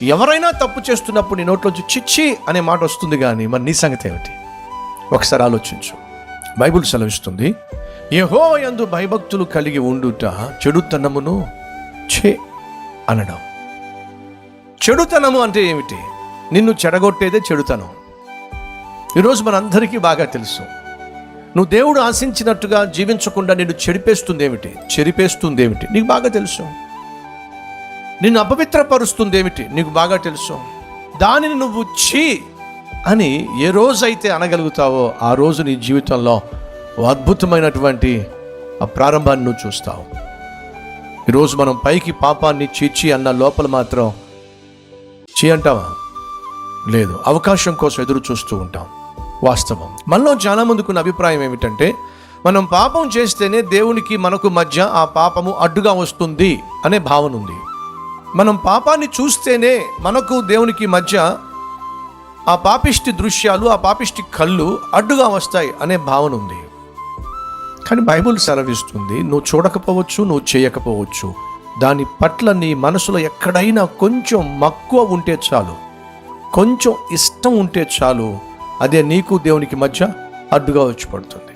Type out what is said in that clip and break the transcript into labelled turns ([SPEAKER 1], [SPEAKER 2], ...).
[SPEAKER 1] ఎవరైనా తప్పు చేస్తున్నప్పుడు నీ నోట్లోంచి చిచ్చి అనే మాట వస్తుంది, కానీ మరి నీ సంగతి ఏమిటి? ఒకసారి ఆలోచించు. బైబిల్ సెలవిస్తుంది, యెహోవా యందు భయభక్తులు కలిగి ఉండుట చెడుతనమును ఛే అనడం. చెడుతనము అంటే ఏమిటి? నిన్ను చెడగొట్టేదే చెడుతనం. ఈరోజు మనందరికీ బాగా తెలుసు, నువ్వు దేవుడు ఆశించినట్టుగా జీవించకుండా నిన్ను చెరిపేస్తుంది ఏమిటి నీకు బాగా తెలుసు. నిన్ను అపవిత్రపరుస్తుంది ఏమిటి నీకు బాగా తెలుసు. దానిని నువ్వు ఛీ అని ఏ రోజైతే అనగలుగుతావో ఆ రోజు నీ జీవితంలో అద్భుతమైనటువంటి ఆ ప్రారంభాన్ని నువ్వు చూస్తావు. ఈరోజు మనం పైకి పాపాన్ని చీచి అన్న లోపల మాత్రం చీ అంటావా? లేదు, అవకాశం కోసం ఎదురు చూస్తూ ఉంటాం. వాస్తవం. మనలో చాలా మందికి ఉన్న అభిప్రాయం ఏమిటంటే, మనం పాపం చేస్తేనే దేవునికి మనకు మధ్య ఆ పాపము అడ్డుగా వస్తుంది అనే భావన ఉంది. మనం పాపాన్ని చూస్తేనే మనకు దేవునికి మధ్య ఆ పాపిష్టి దృశ్యాలు, ఆ పాపిష్టి కళ్ళు అడ్డుగా వస్తాయి అనే భావన ఉంది. కానీ బైబిల్ సెలవిస్తుంది, నువ్వు చూడకపోవచ్చు, నువ్వు చేయకపోవచ్చు, దాని పట్ల నీ మనసులో ఎక్కడైనా కొంచెం మక్కువ ఉంటే చాలు, కొంచెం ఇష్టం ఉంటే చాలు, అదే నీకు దేవునికి మధ్య అడ్డుగా వచ్చి పడుతుంది.